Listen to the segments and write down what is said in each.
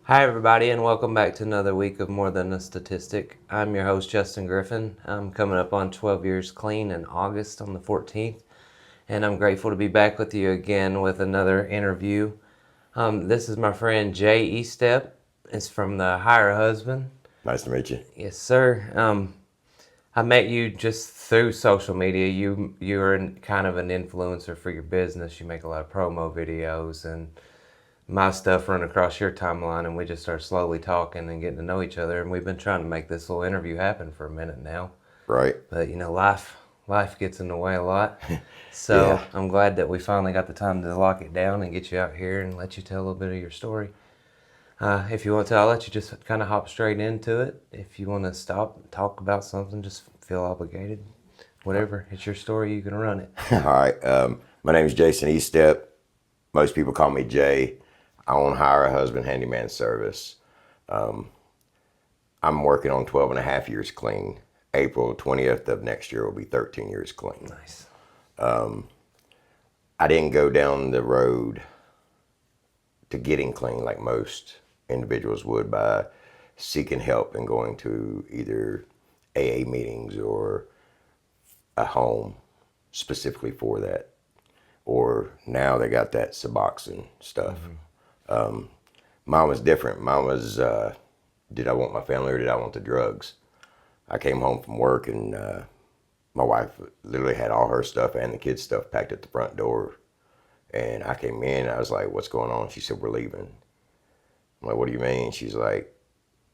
Hi, everybody, and welcome back to another week of More Than a Statistic. I'm your host, Justin Griffin. I'm coming up on 12 years clean in August on the 14th, and I'm grateful to be back with you again with another interview. This is my friend Jay Estep. It's from the Hire Husband. Nice to meet you. Yes, sir. I met you just through social media. You're kind of an influencer for your business. You make a lot of promo videos and my stuff run across your timeline, and we just start slowly talking and getting to know each other. And we've been trying to make this little interview happen for a minute now, Right. but life gets in the way a lot. Yeah. So I'm glad that we finally got the time to lock it down and get you out here and let you tell a little bit of your story. If you want to, I'll let you just kind of hop straight into it. If you want to stop and talk about something, just feel obligated. Whatever, it's your story, you can run it. All right. My name is Jason Estep. Most people call me Jay. I own Hire a Husband Handyman Service. I'm working on 12 and a half years clean. April 20th of next year will be 13 years clean. Nice. I didn't go down the road to getting clean like most individuals would by seeking help and going to either AA meetings or a home specifically for that. Or now they got that Suboxone stuff. Mine was different. Mine was, did I want my family or did I want the drugs? I came home from work and my wife literally had all her stuff and the kids' stuff packed at the front door. And I came in and I was like, what's going on? She said, we're leaving. I'm like, what do you mean? She's like,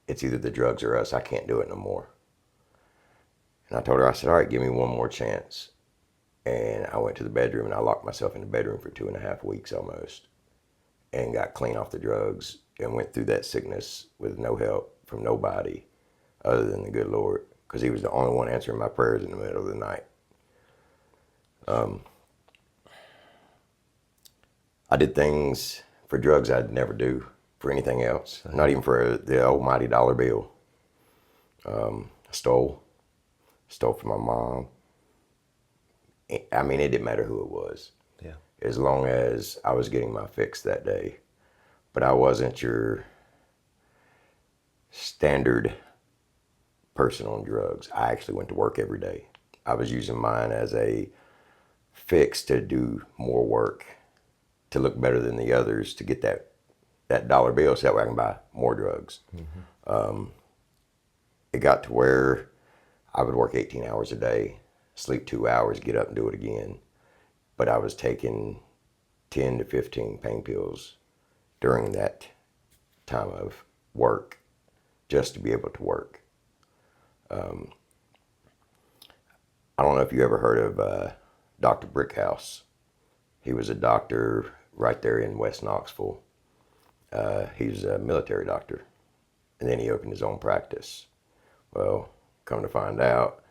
it's either the drugs or us. I can't do it no more. And I told her, I said, all right, give me one more chance. And I went to the bedroom and I locked myself in the bedroom for 2.5 weeks almost and got clean off the drugs and went through that sickness with no help from nobody other than the good Lord, because he was the only one answering my prayers in the middle of the night. I did things for drugs I'd never do for anything else, not even for the almighty dollar bill. I stole from my mom. I mean, it didn't matter who it was, Yeah. as long as I was getting my fix that day. But I wasn't your standard person on drugs. I actually went to work every day. I was using mine as a fix to do more work, to look better than the others, to get that dollar bill so that way I can buy more drugs. It got to where I would work 18 hours a day, sleep 2 hours, get up and do it again. But I was taking 10 to 15 pain pills during that time of work just to be able to work. I don't know if you ever heard of Dr. Brickhouse. He was a doctor right there in West Knoxville. He's a military doctor. And then he opened his own practice. Well, come to find out,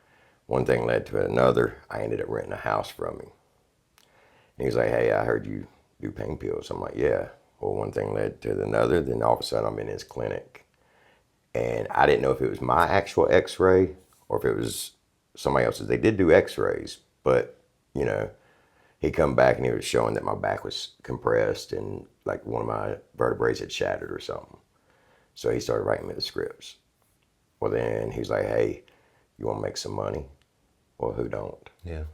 one thing led to another. I ended up renting a house from him. And he was like, hey, I heard you do pain pills. I'm like, yeah. Well, one thing led to another. Then all of a sudden I'm in his clinic. And I didn't know if it was my actual x-ray or if it was somebody else's. They did do x-rays, but, you know, he come back and he was showing that my back was compressed and like one of my vertebrae had shattered or something. So he started writing me the scripts. Well, then he's like, hey, you want to make some money? Well, who don't? Yeah.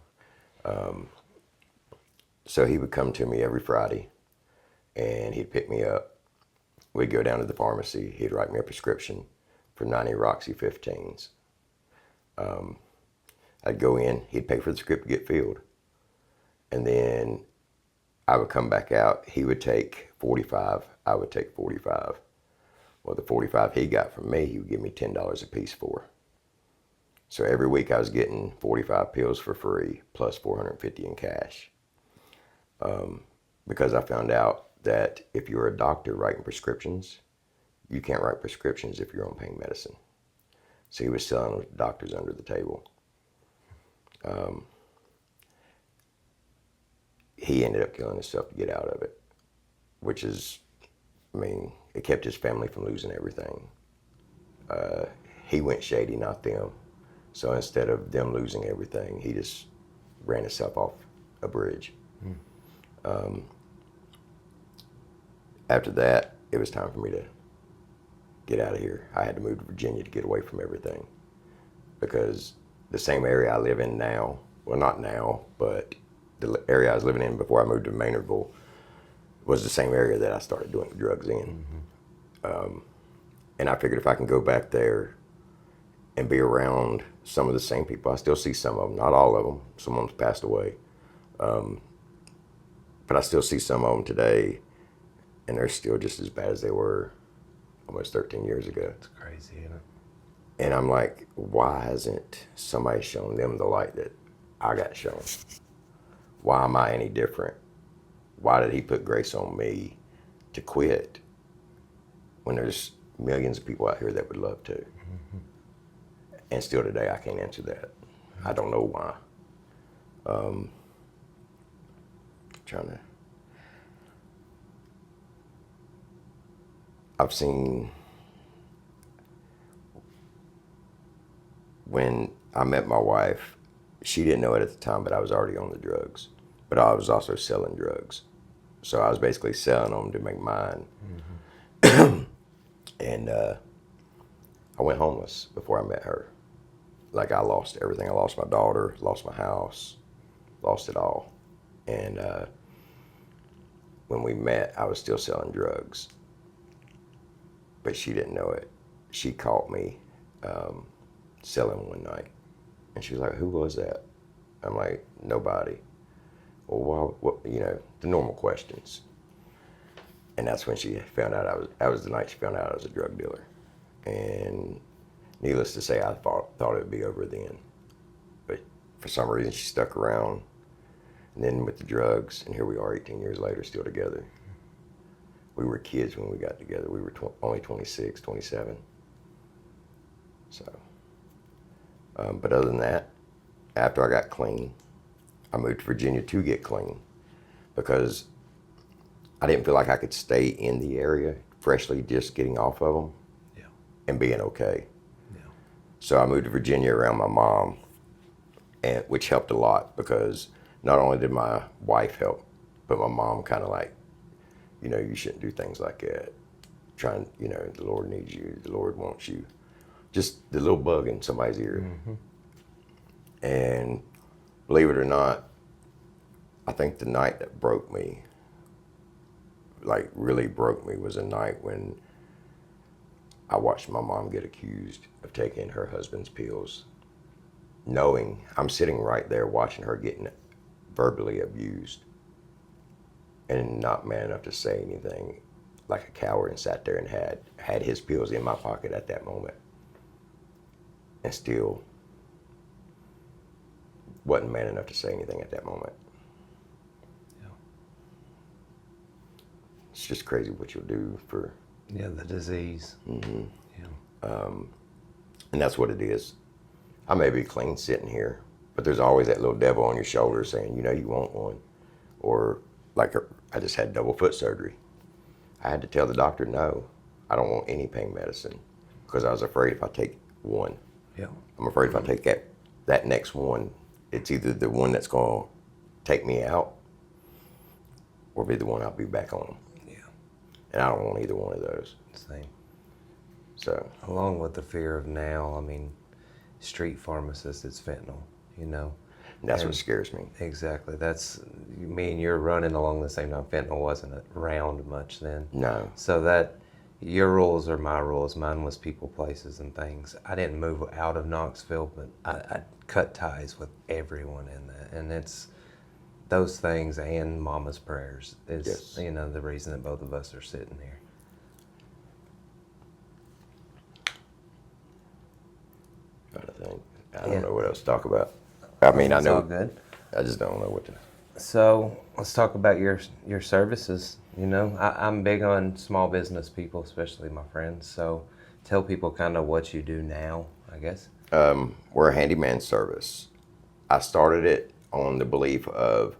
So he would come to me every Friday and he'd pick me up. We'd go down to the pharmacy. He'd write me a prescription for 90 Roxy 15s. I'd go in, he'd pay for the script to get filled. And then I would come back out. He would take 45, I would take 45. Well, the 45 he got from me, he would give me $10 a piece for. So every week I was getting 45 pills for free plus 450 in cash. Because I found out that if you're a doctor writing prescriptions, you can't write prescriptions if you're on pain medicine. So he was selling doctors under the table. He ended up killing himself to get out of it, which is, I mean, it kept his family from losing everything. He went shady, not them. So instead of them losing everything, he just ran himself off a bridge. After that, it was time for me to get out of here. I had to move to Virginia to get away from everything because the same area I live in now, well, not now, but the area I was living in before I moved to Maynardville was the same area that I started doing drugs in. And I figured if I can go back there and be around some of the same people, I still see some of them, not all of them. Some of them's passed away. But I still see some of them today, and they're still just as bad as they were almost 13 years ago. It's crazy, isn't it? And I'm like, why hasn't somebody shown them the light that I got shown? Why am I any different? Why did he put grace on me to quit when there's millions of people out here that would love to? And still today, I can't answer that. I don't know why. I've seen when I met my wife, she didn't know it at the time, but I was already on the drugs. But I was also selling drugs. So I was basically selling them to make mine. And I went homeless before I met her. Like I lost everything. I lost my daughter, lost my house, lost it all. And when we met, I was still selling drugs. But she didn't know it. She caught me selling one night. And she was like, who was that? I'm like, nobody. Well, why, what, you know, the normal questions. And that's when she found out that was the night she found out I was a drug dealer. And needless to say, I thought it would be over then. But for some reason, she stuck around. And then with the drugs, and here we are 18 years later, still together. We were kids when we got together. We were only 26, 27. So, but other than that, after I got clean, I moved to Virginia to get clean because I didn't feel like I could stay in the area freshly just getting off of them and being okay. Yeah. So I moved to Virginia around my mom, and which helped a lot because not only did my wife help, but my mom kind of like, you know, you shouldn't do things like that. Trying, you know, the Lord needs you, the Lord wants you. Just the little bug in somebody's ear. And believe it or not, I think the night that broke me, like really broke me, was a night when I watched my mom get accused of taking her husband's pills, knowing I'm sitting right there watching her getting verbally abused and not man enough to say anything, like a coward, and sat there and had his pills in my pocket at that moment and still wasn't man enough to say anything at that moment. Yeah. It's just crazy what you'll do for... Yeah, the disease. Mm-hmm. Yeah. And that's what it is. I may be clean sitting here, but there's always that little devil on your shoulder saying, you know, you want one. Or like I just had double foot surgery. I had to tell the doctor, no, I don't want any pain medicine because I was afraid if I take one, I'm afraid if I take that next one, it's either the one that's going to take me out or be the one I'll be back on. Yeah. And I don't want either one of those. Same. So. Along with the fear of now, I mean, street pharmacists, it's fentanyl, you know. And that's what scares me. Exactly. That's, me and you're running along the same time. Fentanyl wasn't around much then. No. So that, your rules are my rules. Mine was people, places, and things. I didn't move out of Knoxville, but I cut ties with everyone in that. And it's those things and mama's prayers is, you know, the reason that both of us are sitting here. I don't know what else to talk about. I mean, I know. All good. I just don't know what to. So let's talk about your services. You know, I'm big on small business people, especially my friends. So tell people kind of what you do now, I guess. We're a handyman service. I started it on the belief of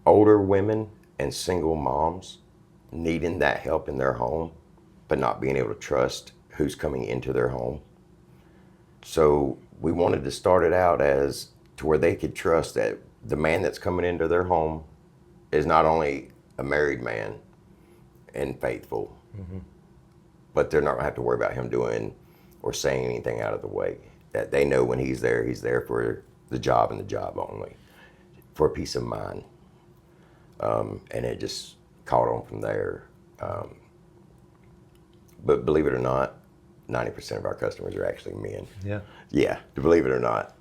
older women and single moms needing that help in their home, but not being able to trust who's coming into their home. So we wanted to start it out as to where they could trust that the man that's coming into their home is not only a married man and faithful, but they're not gonna have to worry about him doing or saying anything out of the way. That they know when he's there for the job and the job only, for peace of mind. And it just caught on from there. But believe it or not, 90% of our customers are actually men. Yeah. Yeah, believe it or not.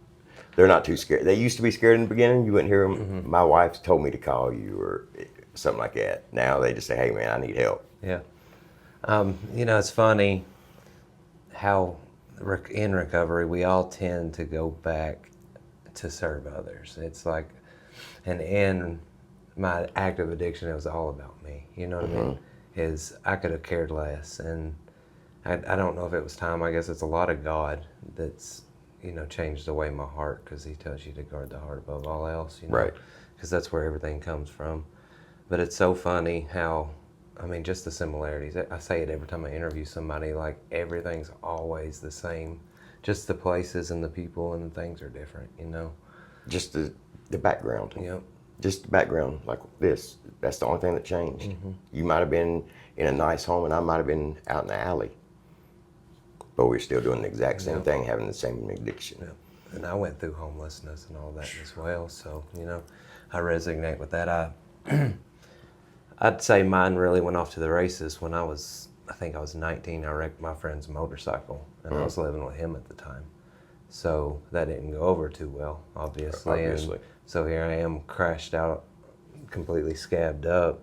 They're not too scared. They used to be scared in the beginning. You wouldn't hear them. Mm-hmm. My wife told me to call you or something like that. Now they just say, hey, man, I need help. Yeah. It's funny how in recovery we all tend to go back to serve others. It's like, and in my active addiction, it was all about me. You know what I mean? Is I could have cared less, and I don't know if it was time. I guess it's a lot of God that's changed the way my heart, because He tells you to guard the heart above all else. Right. Because that's where everything comes from. But it's so funny how, just the similarities. I say it every time I interview somebody, like everything's always the same. Just the places and the people and the things are different, Just the background. Yep. Just the background like this. That's the only thing that changed. You might have been in a nice home and I might have been out in the alley. But we're still doing the exact same thing, having the same addiction. Yep. And I went through homelessness and all that as well. So, I resonate with that. I'd say mine really went off to the races when I think I was 19. I wrecked my friend's motorcycle, and I was living with him at the time. So that didn't go over too well, obviously. And so here I am, crashed out, completely scabbed up,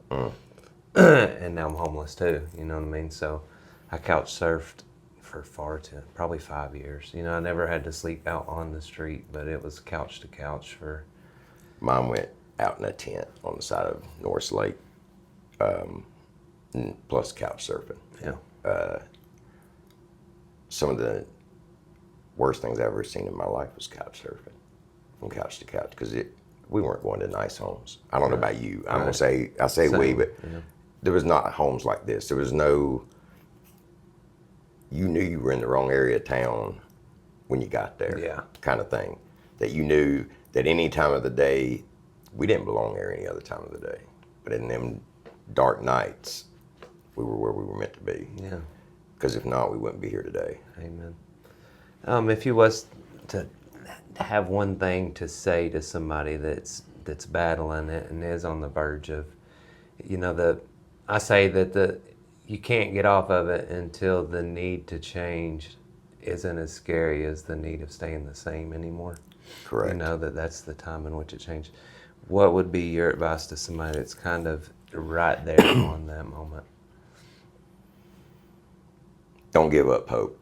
and now I'm homeless too. You know what I mean? So I couch surfed for probably 5 years. I never had to sleep out on the street, but it was couch to couch for. Mine went out in a tent on the side of North Lake, plus couch surfing. Yeah. Some of the worst things I've ever seen in my life was couch surfing, from couch to couch, because we weren't going to nice homes. I don't know about you. I'm gonna say Same. we, but there was not homes like this. There was no. You knew you were in the wrong area of town when you got there. Yeah. Kind of thing. That you knew that any time of the day, we didn't belong there any other time of the day. But in them dark nights, we were where we were meant to be. Yeah. Because if not, we wouldn't be here today. Amen. If you was to have one thing to say to somebody that's battling it and is on the verge of, I say that you can't get off of it until the need to change isn't as scary as the need of staying the same anymore. Correct. That's the time in which it changed. What would be your advice to somebody that's kind of right there on that moment? Don't give up hope.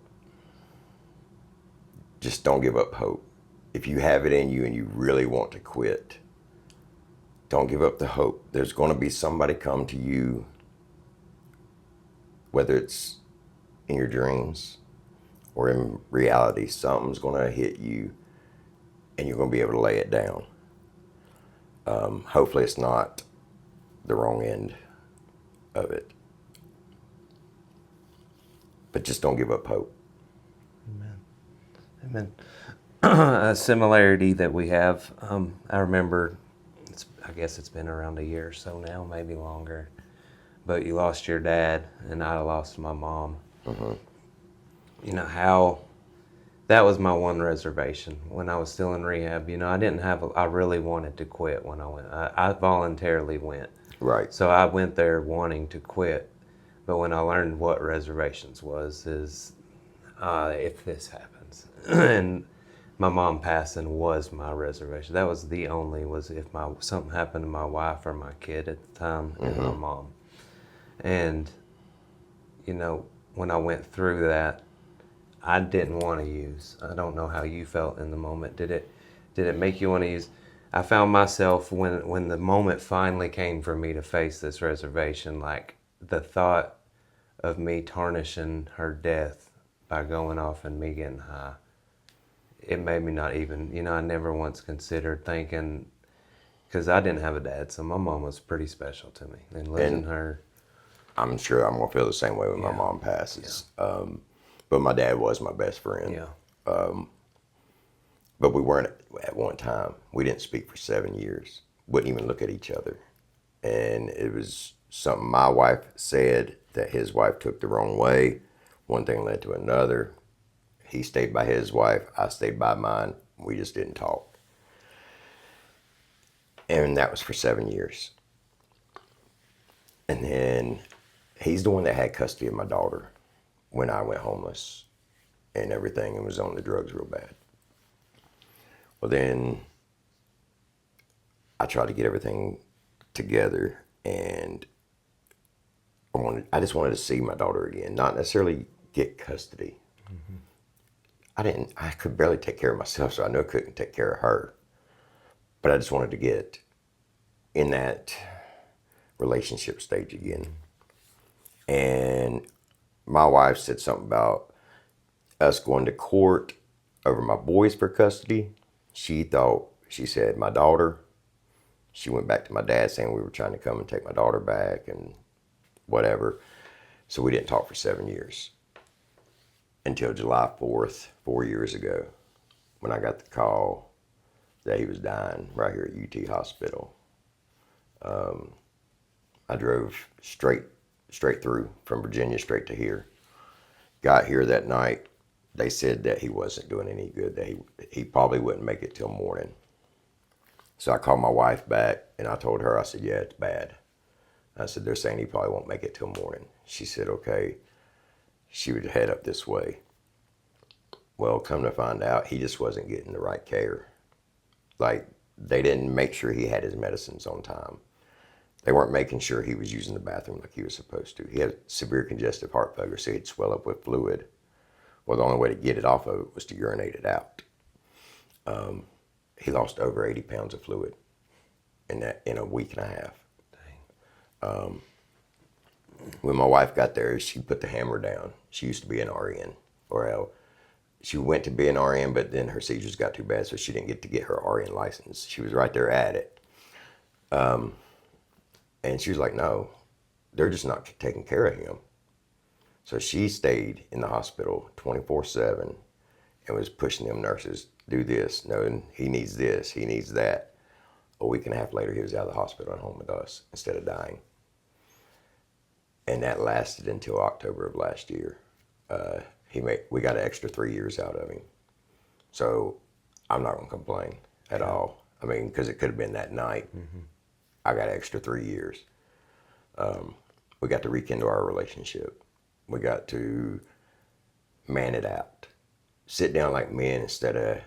Just don't give up hope. If you have it in you and you really want to quit, don't give up the hope. There's going to be somebody come to you, whether it's in your dreams or in reality, something's going to hit you and you're going to be able to lay it down. Hopefully it's not the wrong end of it. But just don't give up hope. Amen. A similarity that we have, I remember, I guess it's been around a year or so now, maybe longer, but you lost your dad and I lost my mom. How that was my one reservation when I was still in rehab. I really wanted to quit when I went. I voluntarily went. Right. So I went there wanting to quit. But when I learned what reservations is if this happens. And my mom passing was my reservation. That was the only, was if something happened to my wife or my kid at the time and my mom. And, when I went through that, I didn't want to use. I don't know how you felt in the moment. Did it make you want to use? I found myself when the moment finally came for me to face this reservation, like the thought of me tarnishing her death by going off and me getting high, it made me not even, I never once considered thinking, because I didn't have a dad, so my mom was pretty special to me. And losing her. I'm sure I'm going to feel the same way when my mom passes. But my dad was my best friend. Yeah. But we weren't at one time. We didn't speak for 7 years. Wouldn't even look at each other. And it was something my wife said that his wife took the wrong way. one thing led to another. He stayed by his wife. I stayed by mine. We just didn't talk. And that was for 7 years. And then he's the one that had custody of my daughter when I went homeless and everything and was on the drugs real bad. Well, then I tried to get everything together, and I just wanted to see my daughter again, not necessarily get custody. I could barely take care of myself, so I knew I couldn't take care of her. But I just wanted to get in that relationship stage again. And my wife said something about us going to court over my boys for custody. She said, my daughter, she went back to my dad saying we were trying to come and take my daughter back and whatever. So we didn't talk for 7 years until July 4th, 4 years ago, when I got the call that he was dying right here at UT Hospital. I drove straight through from Virginia straight to here. Got here that night. They said that he wasn't doing any good, that he probably wouldn't make it till morning. So I called my wife back and I told her, I said, yeah, it's bad. I said, they're saying he probably won't make it till morning. She said, okay. She would head up this way. Well, come to find out, he just wasn't getting the right care. Like, they didn't make sure he had his medicines on time. They weren't making sure he was using the bathroom like he was supposed to. He had severe congestive heart failure, so he'd swell up with fluid. Well, the only way to get it off of it was to urinate it out. He lost over 80 pounds of fluid in a week and a half. Dang. When my wife got there, she put the hammer down. She used to be an RN, she went to be an RN, but then her seizures got too bad, so she didn't get to get her RN license. She was right there at it. And she was like, no, they're just not taking care of him. So she stayed in the hospital 24/7 and was pushing them nurses, do this, no, he needs this, he needs that. A week and a half later, he was out of the hospital and home with us instead of dying. And that lasted until October of last year. We got an extra 3 years out of him. So I'm not gonna complain at all. I mean, because it could have been that night. Mm-hmm. I got an extra 3 years. We got to rekindle our relationship. We got to man it out. Sit down like men instead of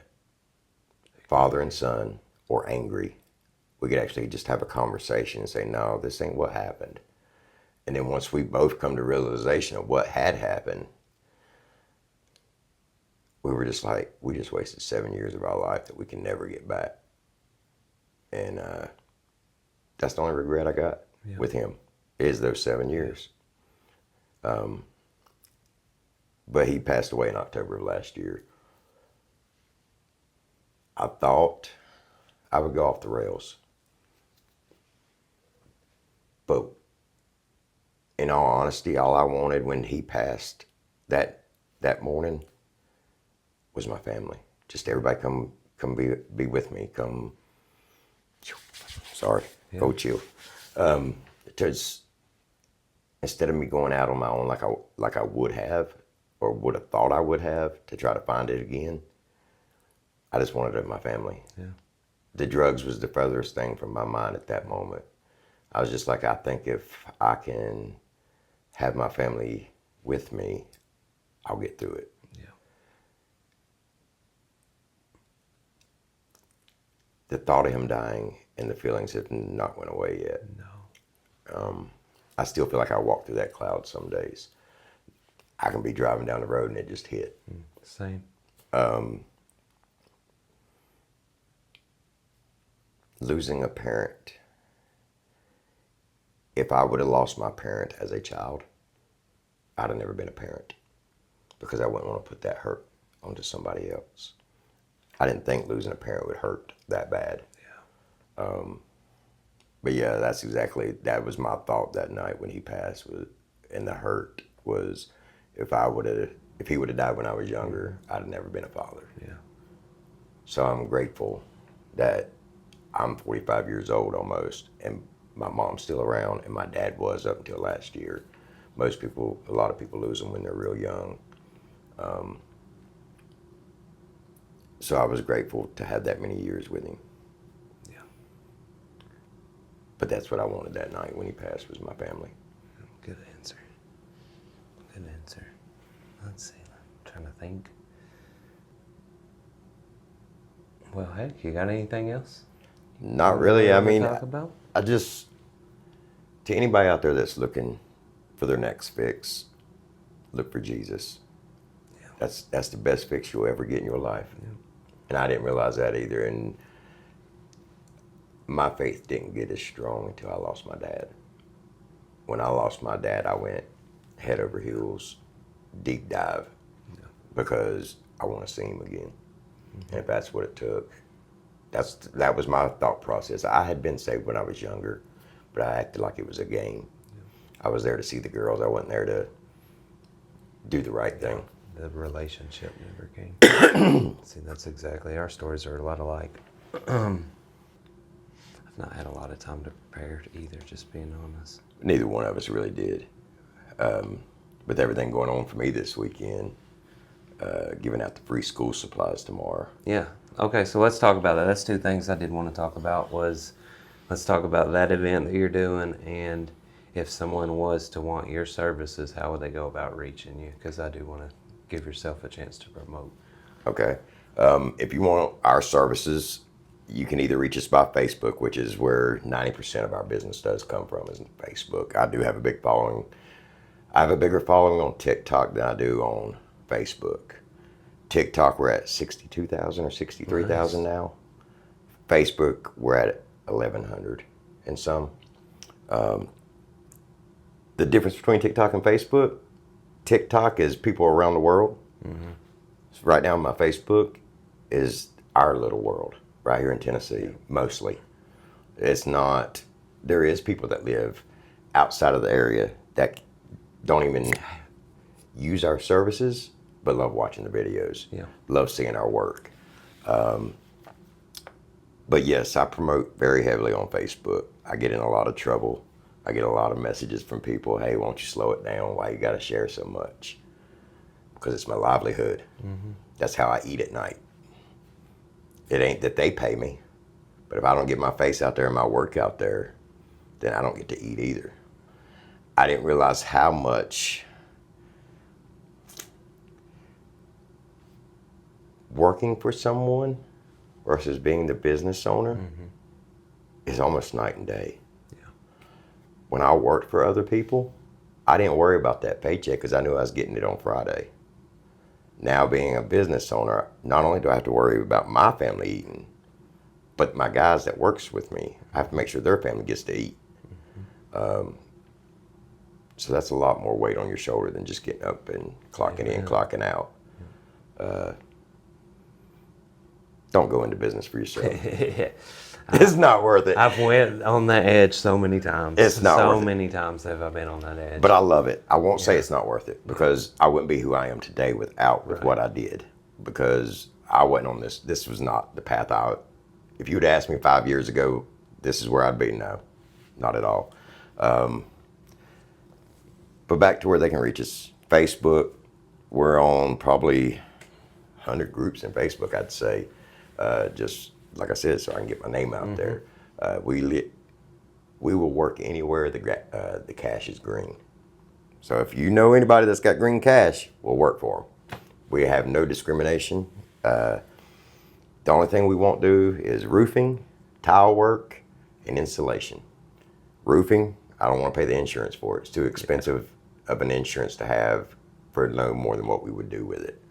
father and son or angry. We could actually just have a conversation and say, no, this ain't what happened. And then once we both come to realization of what had happened, we were just like, we just wasted 7 years of our life that we can never get back. And that's the only regret I got with him, is those 7 years. But he passed away in October of last year. I thought I would go off the rails. But in all honesty, all I wanted when he passed that morning was my family. Just everybody come be with me. Go chill. Because instead of me going out on my own like I would have, or would have thought I would have, to try to find it again, I just wanted my family. Yeah. The drugs was the furthest thing from my mind at that moment. I was just like, I think if I can have my family with me, I'll get through it. Yeah. The thought of him dying and the feelings have not went away yet. No. I still feel like I walk through that cloud some days. I can be driving down the road and it just hit. Same. Losing a parent. If I would have lost my parent as a child, I'd have never been a parent, because I wouldn't want to put that hurt onto somebody else. I didn't think losing a parent would hurt that bad. Yeah. But yeah, that was my thought that night when he passed. And the hurt was, if he would have died when I was younger, I'd have never been a father. Yeah. So I'm grateful that I'm 45 years old almost, and my mom's still around, and my dad was up until last year. A lot of people lose them when they're real young. So I was grateful to have that many years with him. Yeah. But that's what I wanted that night when he passed, was my family. Good answer. Good answer. Let's see. I'm trying to think. Well, heck, you got anything else? Not really. I mean, talk about? I just, to anybody out there that's looking for their next fix, look for Jesus. Yeah. That's the best fix you'll ever get in your life. Yeah. And I didn't realize that either. And my faith didn't get as strong until I lost my dad. When I lost my dad, I went head over heels, deep dive, because I want to see him again. And if that's what it took, that was my thought process. I had been saved when I was younger, but I acted like it was a game. I was there to see the girls. I wasn't there to do the right thing. The relationship never came. See, that's exactly, our stories are a lot alike. I've not had a lot of time to prepare either, just being honest. Neither one of us really did. With everything going on for me this weekend, giving out the free school supplies tomorrow. Yeah. Okay, so let's talk about that. That's two things I did want to talk about. Let's talk about that event that you're doing, and if someone was to want your services, how would they go about reaching you? Because I do want to give yourself a chance to promote. Okay. If you want our services, you can either reach us by Facebook, which is where 90% of our business does come from, is Facebook. I do have a big following. I have a bigger following on TikTok than I do on Facebook. TikTok, we're at 62,000 or 63,000 now. Facebook, we're at 1,100 and some. The difference between TikTok and Facebook, TikTok is people around the world. Mm-hmm. So right now, my Facebook is our little world right here in Tennessee, mostly. It's not, there is people that live outside of the area that don't even use our services, but love watching the videos, love seeing our work. But yes, I promote very heavily on Facebook. I get in a lot of trouble. I get a lot of messages from people, hey, won't you slow it down? Why you gotta share so much? Because it's my livelihood. Mm-hmm. That's how I eat at night. It ain't that they pay me, but if I don't get my face out there and my work out there, then I don't get to eat either. I didn't realize how much working for someone versus being the business owner is almost night and day. Yeah. When I worked for other people, I didn't worry about that paycheck because I knew I was getting it on Friday. Now being a business owner, not only do I have to worry about my family eating, but my guys that works with me, I have to make sure their family gets to eat. So that's a lot more weight on your shoulder than just getting up and clocking in, clocking out. Don't go into business for yourself. It's not worth it. I've went on that edge so many times. It's not worth it. So many times have I been on that edge. But I love it. I won't say it's not worth it because I wouldn't be who I am today with what I did. Because I wasn't on this. This was not the path if you would asked me 5 years ago, this is where I'd be. No, not at all. But back to where they can reach us. Facebook, we're on probably 100 groups in Facebook, I'd say. Just like I said, so I can get my name out there. We will work anywhere the cash is green. So if you know anybody that's got green cash, we'll work for them. We have no discrimination. The only thing we won't do is roofing, tile work, and insulation. Roofing, I don't want to pay the insurance for it. It's too expensive of an insurance to have for no more than what we would do with it.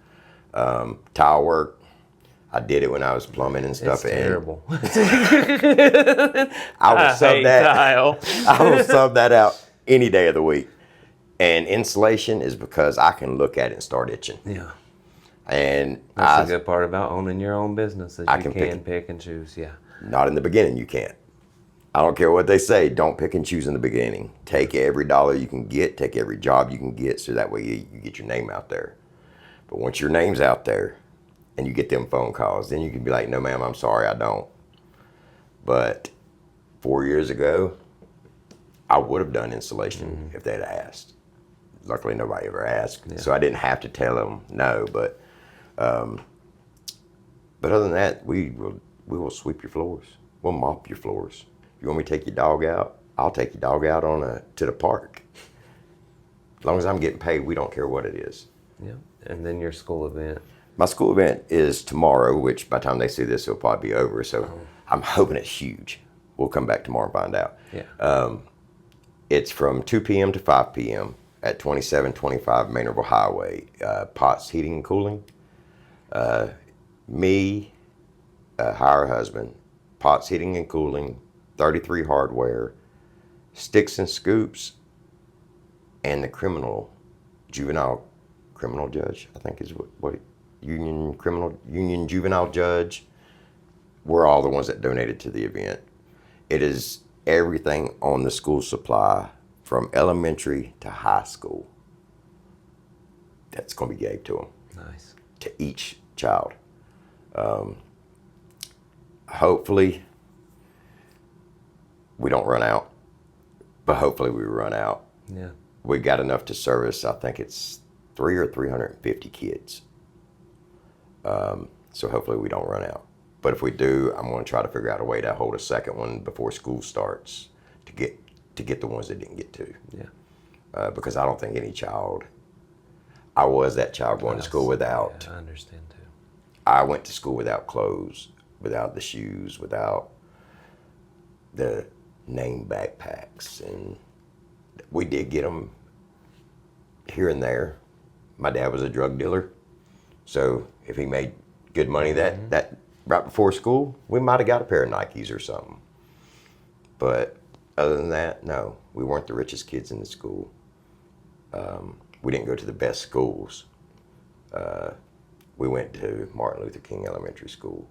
Tile work, I did it when I was plumbing and stuff. It's terrible. I will sub that out any day of the week. And insulation is because I can look at it and start itching. Yeah. And that's the good part about owning your own business, is you can pick and choose. Yeah. Not in the beginning, you can't. I don't care what they say. Don't pick and choose in the beginning. Take every dollar you can get. Take every job you can get, so that way you get your name out there. But once your name's out there and you get them phone calls, then you can be like, no, ma'am, I'm sorry, I don't. But 4 years ago, I would have done insulation if they'd asked. luckily nobody ever asked, Yeah. so I didn't have to tell them no. But other than that, we will sweep your floors. We'll mop your floors. You want me to take your dog out? I'll take your dog out to the park. As long as I'm getting paid, we don't care what it is. Yeah. And then your school event. My school event is tomorrow, which by the time they see this, it'll probably be over. So I'm hoping it's huge. We'll come back tomorrow and find out. Yeah. It's from 2 p.m. to 5 p.m. at 2725 Maynardville Highway. Potts Heating and Cooling. Me, her husband, Potts Heating and Cooling, 33 Hardware, Sticks and Scoops, and the juvenile criminal judge, I think is what union juvenile judge. We're all the ones that donated to the event. It is everything on the school supply from elementary to high school. That's going to be gave to them. Nice. To each child. Hopefully we don't run out, but hopefully we run out. Yeah. We got enough to service, I think it's 350 kids. So hopefully we don't run out. But if we do, I'm going to try to figure out a way to hold a second one before school starts to get the ones that didn't get to. Yeah. Because I don't think any child. I was that child going to school without. Yeah, I understand too. I went to school without clothes, without the shoes, without the name backpacks, and we did get them here and there. My dad was a drug dealer, so if he made good money that right before school, we might have got a pair of Nikes or something. But other than that, no, we weren't the richest kids in the school. We didn't go to the best schools. We went to Martin Luther King Elementary School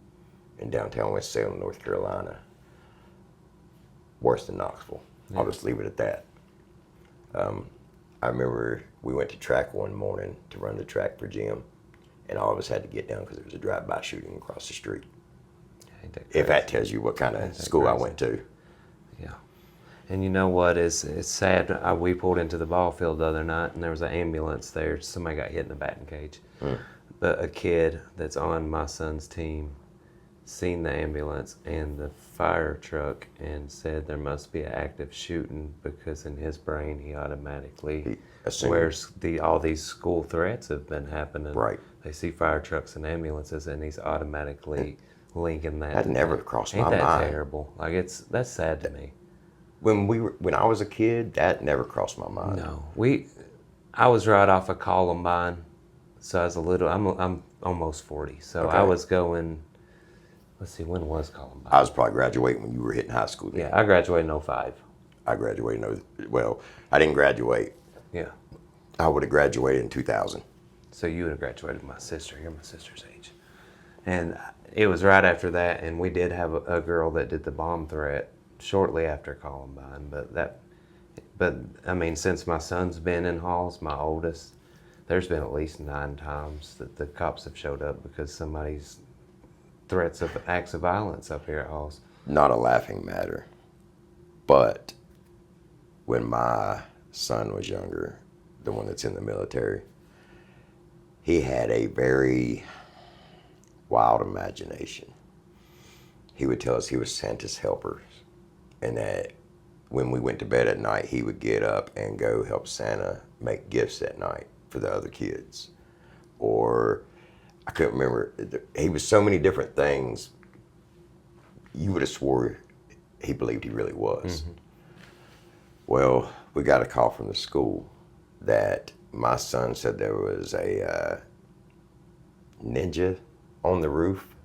in downtown West Salem, North Carolina. Worse than Knoxville. Yeah. I'll just leave it at that. I remember we went to track one morning to run the track for gym, and all of us had to get down because there was a drive-by shooting across the street. Ain't that If that crazy? tells you what kind Ain't of that school I crazy? went to. Yeah. And you know what? It's sad. We pulled into the ball field the other night, and there was an ambulance there. Somebody got hit in the batting cage. But a kid that's on my son's team seen the ambulance and the fire truck and said there must be an active shooting because in his brain he automatically assumed. where's all these school threats have been happening. Right. They see fire trucks and ambulances and he's automatically linking that. That never crossed Ain't my that mind. terrible? Like that's sad to me. When I was a kid, that never crossed my mind. No, I was right off of Columbine, so I was a little. I'm almost 40, so Okay. I was going. Let's see, when was Columbine? I was probably graduating when you were hitting high school. Then. Yeah, I graduated in 05. I graduated I didn't graduate. Yeah, I would have graduated in 2000. so you would have graduated with my sister. You're my sister's age, and it was right after that. And we did have a girl that did the bomb threat shortly after Columbine, but I mean, since my son's been in Halls, my oldest, there's been at least 9 times that the cops have showed up because somebody's threats of acts of violence up here at Halls. Not a laughing matter. But when my son was younger, the one that's in the military, he had a very wild imagination. He would tell us he was Santa's helper, and that when we went to bed at night, he would get up and go help Santa make gifts at night for the other kids. Or I couldn't remember. He was so many different things. You would have swore he believed he really was. Mm-hmm. Well, we got a call from the school that my son said there was a ninja on the roof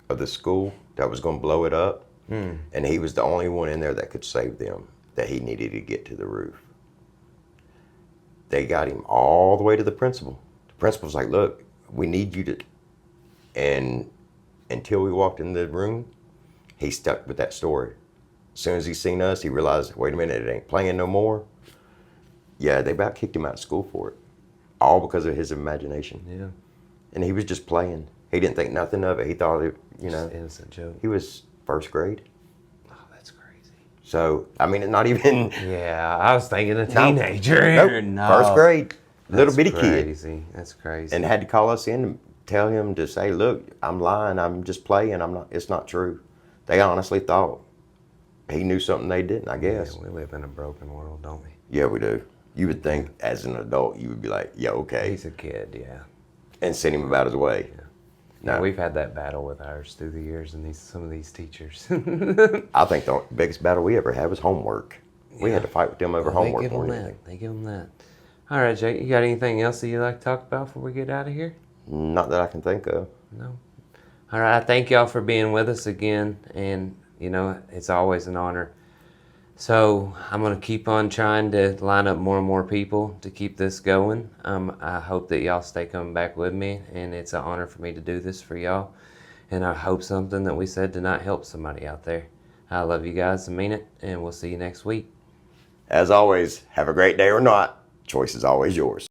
of the school that was going to blow it up. And he was the only one in there that could save them, that he needed to get to the roof. They got him all the way to the principal. The principal's like, look, we need you to, and until we walked in the room, he stuck with that story. As soon as he seen us, he realized, wait a minute, it ain't playing no more. Yeah, they about kicked him out of school for it. All because of his imagination. Yeah. And he was just playing. He didn't think nothing of it. He thought it, Just an innocent joke. he was first grade. Oh, that's crazy. So, I mean, it's not even. Yeah, I was thinking a No. teenager. Nope. No. First grade. Little That's bitty kid. crazy. That's crazy. And had to call us in and tell him to say, look, I'm lying. I'm just playing. It's not true. They honestly thought he knew something they didn't, I guess. Yeah, we live in a broken world, don't we? Yeah, we do. You would think as an adult, you would be like, yeah, okay. He's a kid, yeah. And send him about his way. Yeah, No. we've had that battle with ours through the years and some of these teachers. I think the biggest battle we ever had was homework. We had to fight with them over homework more than anything. They give them that. All right, Jake, you got anything else that you'd like to talk about before we get out of here? Not that I can think of. No. All right, I thank y'all for being with us again, and it's always an honor. So I'm going to keep on trying to line up more and more people to keep this going. I hope that y'all stay coming back with me, and it's an honor for me to do this for y'all. And I hope something that we said tonight helps somebody out there. I love you guys and mean it, and we'll see you next week. As always, have a great day or not. Choice is always yours.